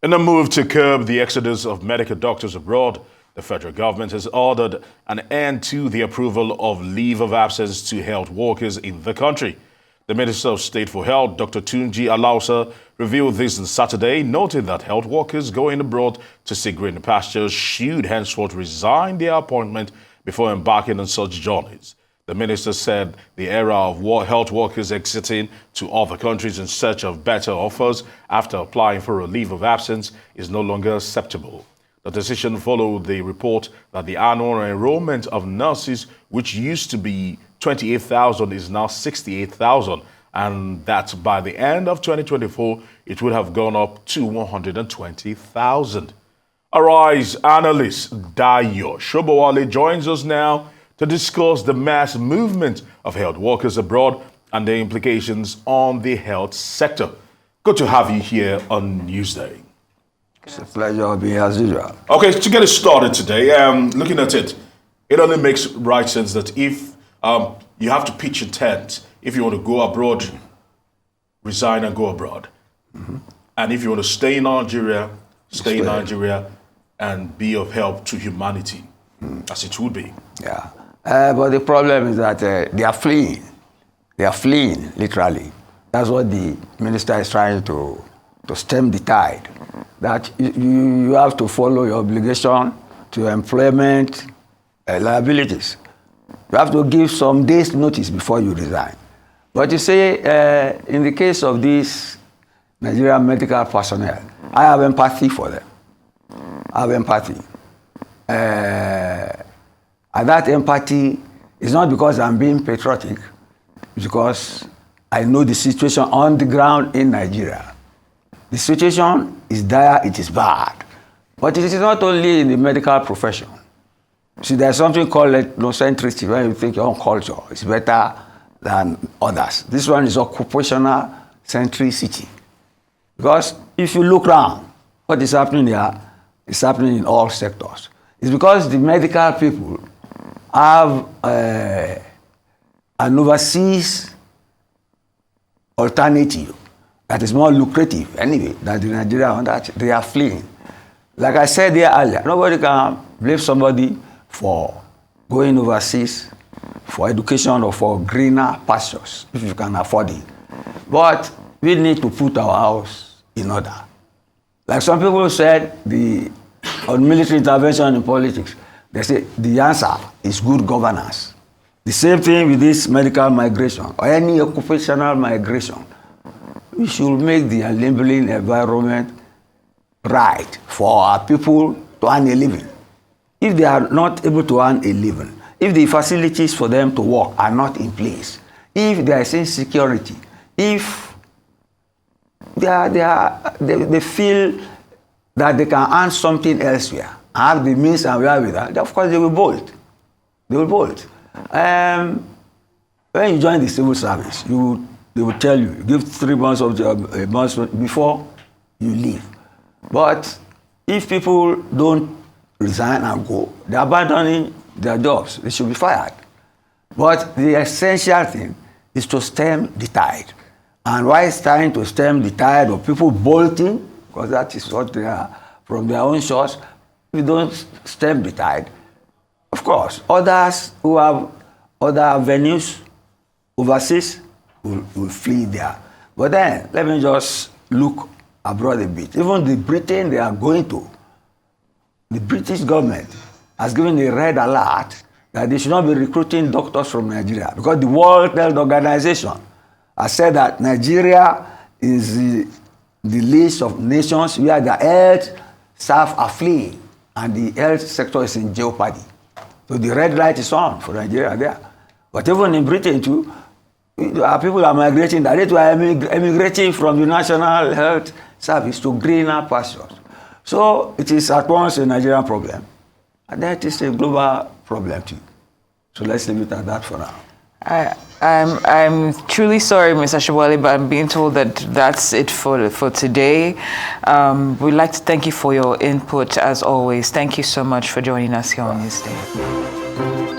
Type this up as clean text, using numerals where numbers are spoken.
In a move to curb the exodus of medical doctors abroad, the federal government has ordered an end to the approval of leave of absence to health workers in the country. The Minister of State for Health, Dr. Tunji Alausa, revealed this on Saturday, noting that health workers going abroad to seek greener pastures should henceforth resign their appointment before embarking on such journeys. The minister said the era of health workers exiting to other countries in search of better offers after applying for a leave of absence is no longer acceptable. The decision followed the report that the annual enrollment of nurses, which used to be 28,000, is now 68,000, and that by the end of 2024, it would have gone up to 120,000. Arise analyst Dayo Sobowale joins us now to discuss the mass movement of health workers abroad and the implications on the health sector. Good to have you here on Newsday. It's a pleasure being here as usual. Okay, to get it started today, looking at it, it only makes right sense that if you have to pitch a tent, if you want to go abroad, resign and go abroad. Mm-hmm. And if you want to stay in Nigeria, stay in Nigeria and be of help to humanity, as it would be. Yeah. But the problem is that they are fleeing. They are fleeing, literally. That's what the minister is trying to stem the tide. That you have to follow your obligation to employment liabilities. You have to give some days' notice before you resign. But you say, in the case of these Nigerian medical personnel, I have empathy for them. I have empathy. And that empathy is not because I'm being patriotic, it's because I know the situation on the ground in Nigeria. The situation is dire, it is bad. But it is not only in the medical profession. See, there's something called ethnocentrism, when you think your own culture is better than others. This one is occupational centricity. Because if you look around, what is happening here is happening in all sectors. It's because the medical people have an overseas alternative that is more lucrative anyway than the Nigeria one that they are fleeing. Like I said here earlier, nobody can blame somebody for going overseas for education or for greener pastures if you can afford it. But we need to put our house in order. Like some people said, on military intervention in politics, they say the answer is good governance. The same thing with this medical migration or any occupational migration. We should make the enabling environment right for our people to earn a living. If they are not able to earn a living, if the facilities for them to work are not in place, if there is insecurity, if they feel that they can earn something elsewhere, have the means and wherewithal, of course they will bolt. They will bolt. When you join the civil service, they will tell you, give 3 months of job, a month before you leave. But if people don't resign and go, they're abandoning their jobs. They should be fired. But the essential thing is to stem the tide. And why it's trying to stem the tide of people bolting, because that is what they are from their own shores, if you don't stem the tide, of course, others who have other avenues overseas will flee there. But then, let me just look abroad a bit. Even the Britain they are going to, the British government has given a red alert that they should not be recruiting doctors from Nigeria because the World Health Organization has said that Nigeria is the list of nations where the health staff are fleeing and the health sector is in jeopardy. So the red light is on for Nigeria there. But even in Britain too, people are migrating, that they are emigrating from the National Health Service to greener pastures. So it is at once a Nigerian problem, and that is a global problem too. So let's leave it at that for now. I'm truly sorry, Mr. Sobowale, but I'm being told that that's it for today. We'd like to thank you for your input as always. Thank you so much for joining us here on Newsday.